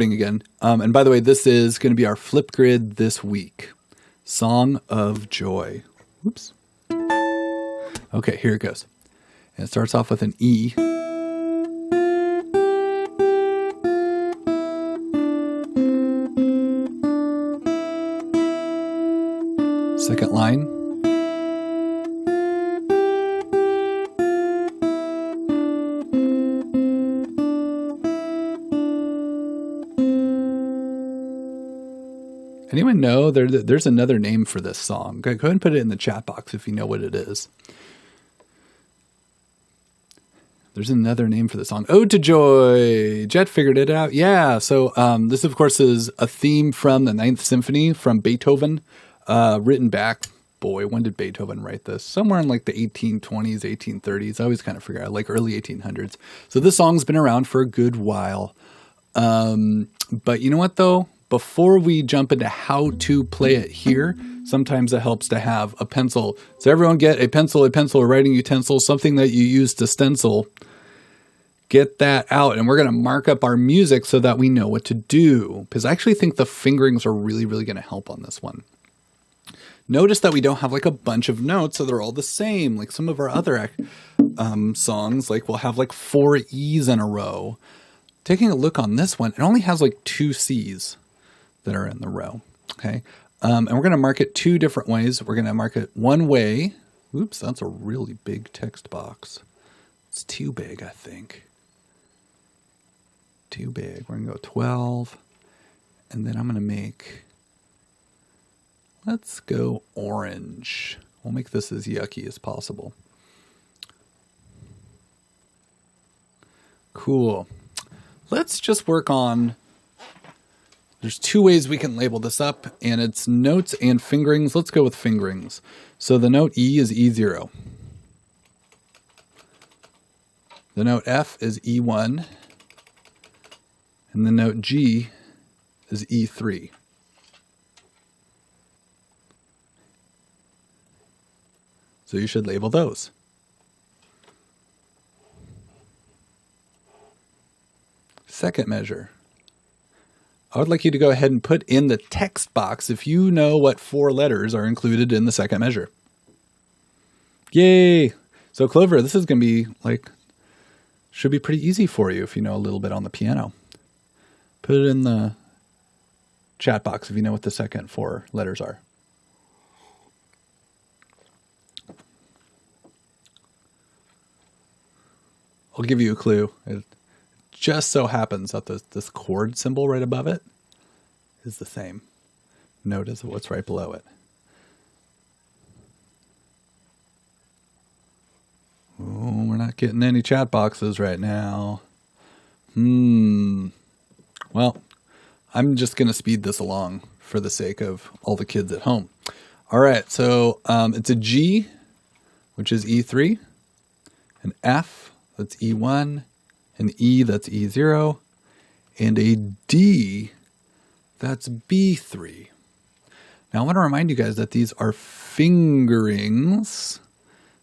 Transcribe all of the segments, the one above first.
again. And by the way, this is going to be our flip grid this week. Song of Joy. Oops. Okay, here it goes. And it starts off with an E. Second line. Anyone know? There's another name for this song. Go ahead and put it in the chat box if you know what it is. There's another name for the song. Ode to Joy. Jet figured it out. Yeah. So this, of course, is a theme from the Ninth Symphony from Beethoven, written back. Boy, when did Beethoven write this? Somewhere in like the 1820s, 1830s. I always kind of figure out, like early 1800s. So this song's been around for a good while. But you know what, though? Before we jump into how to play it here, sometimes it helps to have a pencil. So everyone get a pencil, a writing utensil, something that you use to stencil. Get that out. And we're going to mark up our music so that we know what to do. Because I actually think the fingerings are really, really going to help on this one. Notice that we don't have like a bunch of notes, so they're all the same. Like some of our other songs, like we'll have like 4 E's in a row. Taking a look on this one, it only has like 2 C's that are in the row. Okay. And we're going to mark it 2 different ways. We're going to mark it one way. Oops, that's a really big text box. It's too big, I think. Too big. We're going to go 12. And then I'm going to make, let's go orange. We'll make this as yucky as possible. Cool. Let's just work on, there's 2 ways we can label this up, and it's notes and fingerings. Let's go with fingerings. So the note E is E0. The note F is E1. And the note G is E3. So you should label those. Second measure. I would like you to go ahead and put in the text box if you know what 4 letters are included in the second measure. Yay! So Clover, this is going to be like, should be pretty easy for you if you know a little bit on the piano. Put it in the chat box if you know what the second 4 letters are. I'll give you a clue. It just so happens that this chord symbol right above it is the same note as what's right below it. Oh, we're not getting any chat boxes right now. Well, I'm just going to speed this along for the sake of all the kids at home. All right, so it's a G, which is E3, an F, that's E1, an E, that's E0, and a D, that's B3. Now I want to remind you guys that these are fingerings.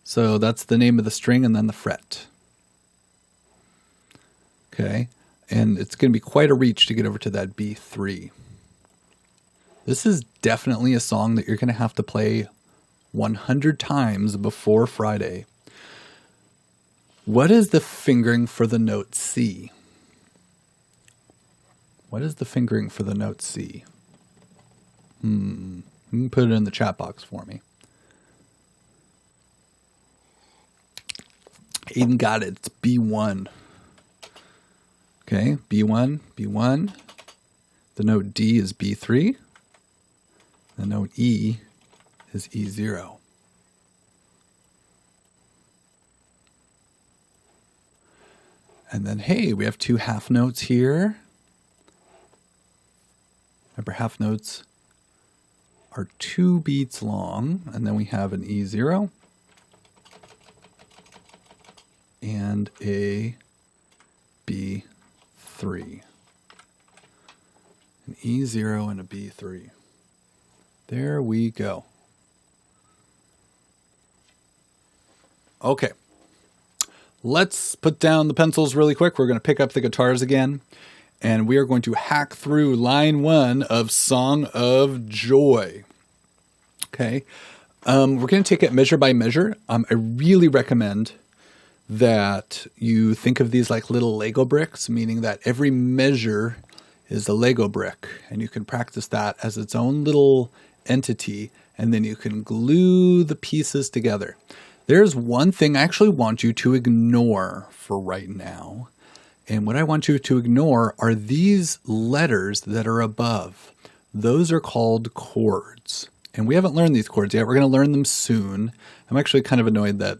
So that's the name of the string and then the fret. Okay, and it's going to be quite a reach to get over to that B3. This is definitely a song that you're going to have to play 100 times before Friday. What is the fingering for the note C? What is the fingering for the note C? You can put it in the chat box for me. Aiden got it. It's B1. Okay, B1, B1. The note D is B3. The note E is E0. And then, hey, we have 2 half notes here. Remember, half notes are 2 beats long. And then we have an E0 and a B3. An E0 and a B3. There we go. Okay. Let's put down the pencils really quick. We're going to pick up the guitars again. And we are going to hack through line 1 of Song of Joy. Okay. We're going to take it measure by measure. I really recommend that you think of these like little Lego bricks, meaning that every measure is a Lego brick, and you can practice that as its own little entity, and then you can glue the pieces together. There's one thing I actually want you to ignore for right now, and what I want you to ignore are these letters that are above. Those are called chords, and we haven't learned these chords yet. We're going to learn them soon. I'm actually kind of annoyed that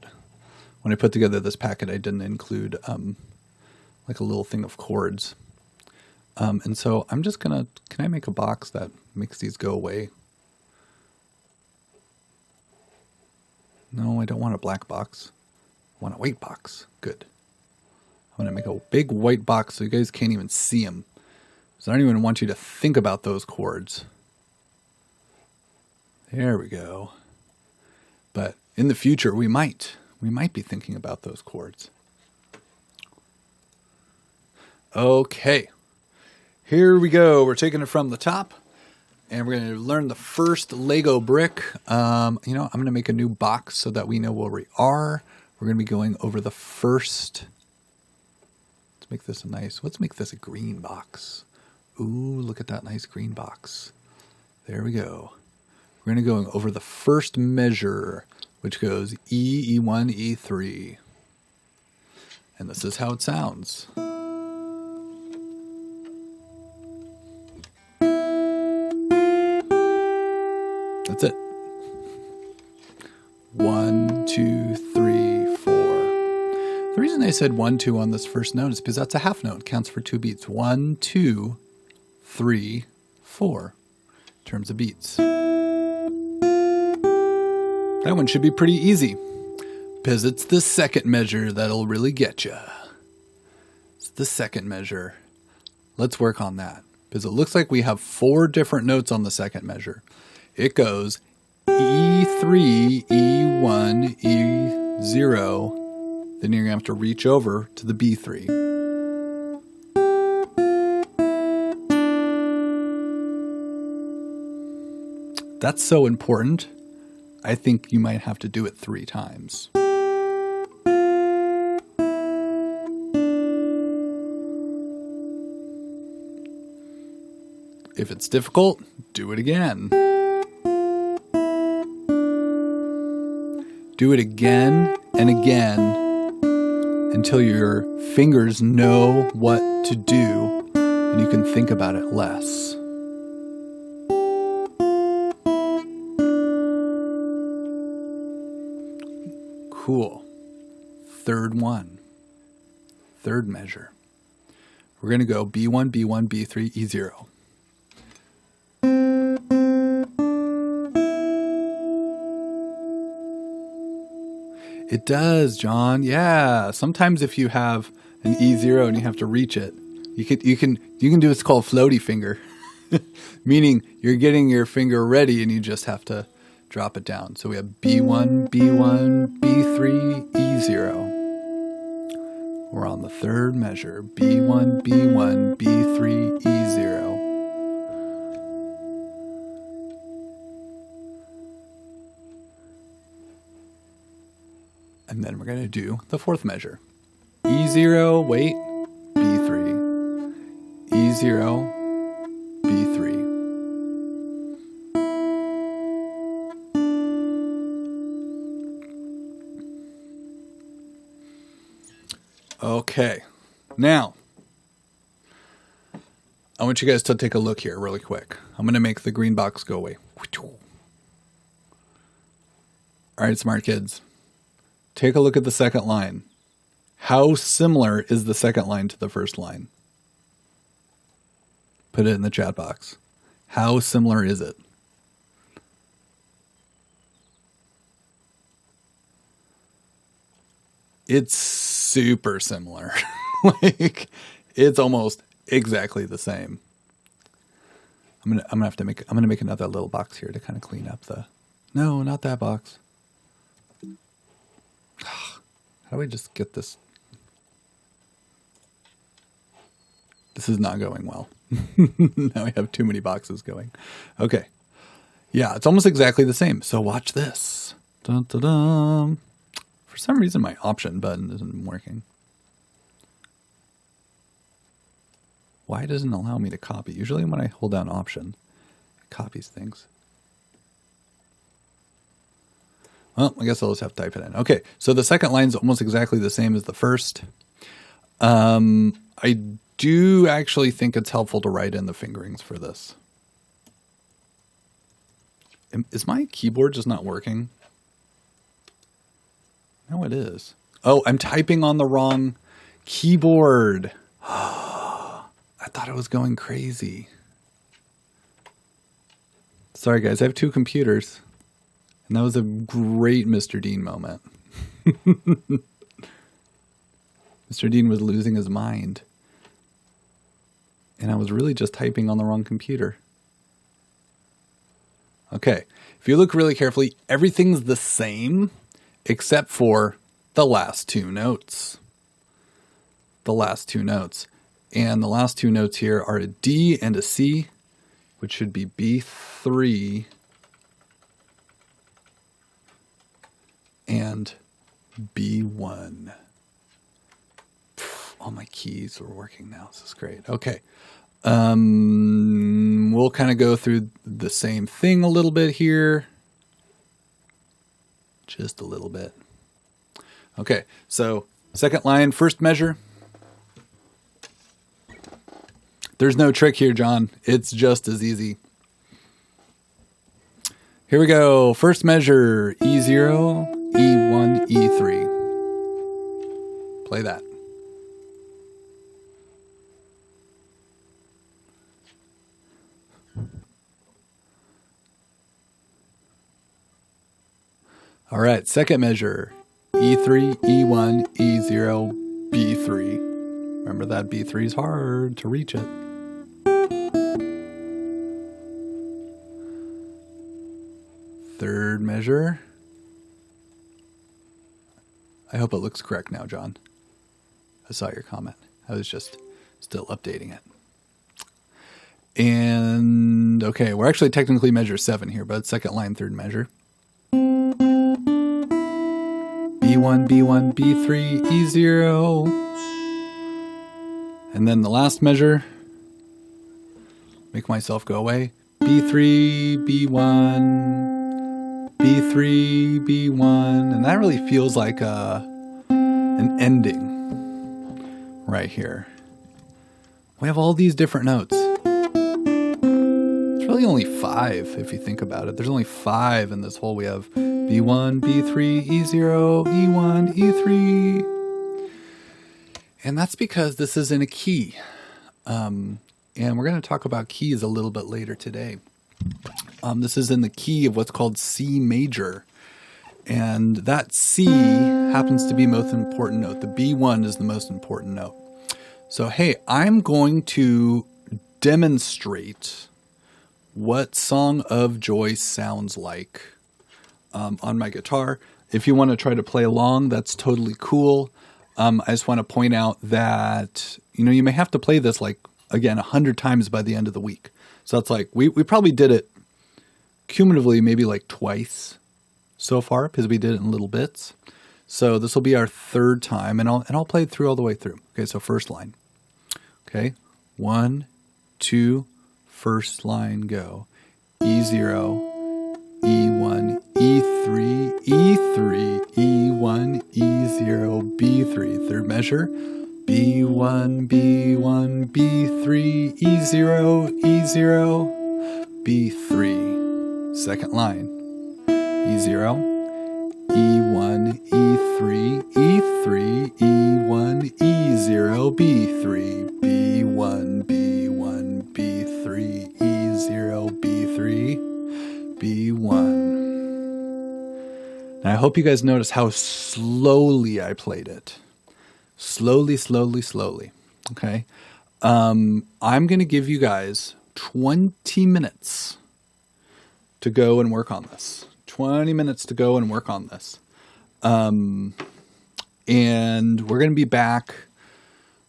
when I put together this packet, I didn't include like a little thing of chords. And so I'm just going to, can I make a box that makes these go away? No, I don't want a black box. I want a white box. Good. I'm going to make a big white box so you guys can't even see them. So I don't even want you to think about those chords. There we go. But in the future, we might be thinking about those chords. Okay. Here we go. We're taking it from the top, and we're going to learn the first Lego brick. I'm going to make a new box so that we know where we are. We're going to be going over the first. Let's make this a green box. Ooh, look at that nice green box. There we go. We're going to go over the first measure, which goes E, E1, E3. And this is how it sounds. That's it. 1, 2, 3, 4. The reason I said 1, 2 on this first note is because that's a half note. It counts for 2 beats. 1, 2, 3, 4 in terms of beats. That one should be pretty easy because it's the second measure that'll really get you. It's the second measure. Let's work on that because it looks like we have 4 different notes on the second measure. It goes E3, E1, E0. Then you're going to have to reach over to the B3. That's so important. I think you might have to do it 3 times. If it's difficult, do it again. Do it again and again until your fingers know what to do and you can think about it less. Cool. Third one. Third measure. We're going to go B1, B1, B3, E0. It does, John. Yeah. Sometimes if you have an E0 and you have to reach it, you can do what's called floaty finger, meaning you're getting your finger ready and you just have to drop it down. So we have B1, B1, B3, E0. We're on the third measure. B1, B1, B3, E0. And then we're going to do the fourth measure. E0, wait, B3. E0, B3. Okay, now, I want you guys to take a look here really quick. I'm going to make the green box go away. All right, smart kids. Take a look at the second line. How similar is the second line to the first line? Put it in the chat box. How similar is it? It's super similar. Like, it's almost exactly the same. I'm gonna make another little box here to kind of clean up the. No, not that box. How do I just get this? This is not going well. Now we have too many boxes going. Okay. Yeah, it's almost exactly the same. So watch this. Dun, dun, dun. For some reason, my option button isn't working. Why doesn't it allow me to copy? Usually when I hold down option, it copies things. Well, I guess I'll just have to type it in. Okay, so the second line is almost exactly the same as the first. I do actually think it's helpful to write in the fingerings for this. Is my keyboard just not working? No, it is. Oh, I'm typing on the wrong keyboard. I thought it was going crazy. Sorry, guys. I have two computers. And that was a great Mr. Dean moment. Mr. Dean was losing his mind. And I was really just typing on the wrong computer. Okay. If you look really carefully, everything's the same except for the last two notes. The last two notes. And the last two notes here are a D and a C, which should be B3 and B1. All my keys are working now. This is great. Okay. We'll kind of go through the same thing a little bit here. Just a little bit. Okay. So second line, first measure. There's no trick here, John. It's just as easy. Here we go. First measure, E0, E1, E3. Play that. All right, second measure, E3, E1, E0, B3. Remember that B3 is hard to reach it. Third measure. I hope it looks correct now, John. I saw your comment. I was just still updating it. And, okay, we're actually technically measure 7 here, but second line, third measure. B1, B1, B3, E0. And then the last measure. Make myself go away. B3, B1. B3, B1, and that really feels like an ending right here. We have all these different notes. It's really only 5 if you think about it. There's only 5 in this whole. We have B1, B3, E0, E1, E3. And that's because this is in a key. And we're going to talk about keys a little bit later today. This is in the key of what's called C major. And that C happens to be the most important note. The B1 is the most important note. So, hey, I'm going to demonstrate what Song of Joy sounds like on my guitar. If you want to try to play along, that's totally cool. I just want to point out that, you may have to play this again, 100 times by the end of the week. So that's we probably did it cumulatively maybe twice so far because we did it in little bits. So this will be our third time, and I'll play it through all the way through. Okay, so first line. Okay, 1, 2, first line, go. E0, E1, E3, E3, E1, E0, B3. Third measure. B1, B1, B3, E0, E0, B3. Second line, E0, E1, E3, E3, E1, E0, B3, B1, B1, B3, E0, B3, B1. Now I hope you guys notice how slowly I played it. Slowly, slowly, slowly. Okay. I'm going to give you guys 20 minutes to go and work on this. 20 minutes to go and work on this. And we're going to be back.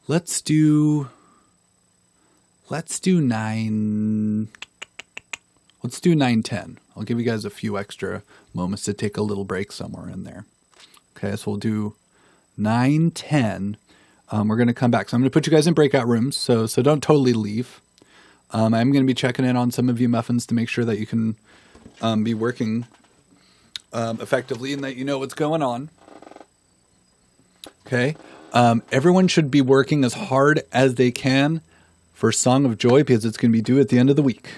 Let's do Let's do 9. Let's do 9:10. I'll give you guys a few extra moments to take a little break somewhere in there. Okay, so we'll do 9:10. We're going to come back. So I'm going to put you guys in breakout rooms, so don't totally leave. I'm going to be checking in on some of you muffins to make sure that you can be working effectively and that you know what's going on. Okay. Everyone should be working as hard as they can for Song of Joy because it's going to be due at the end of the week.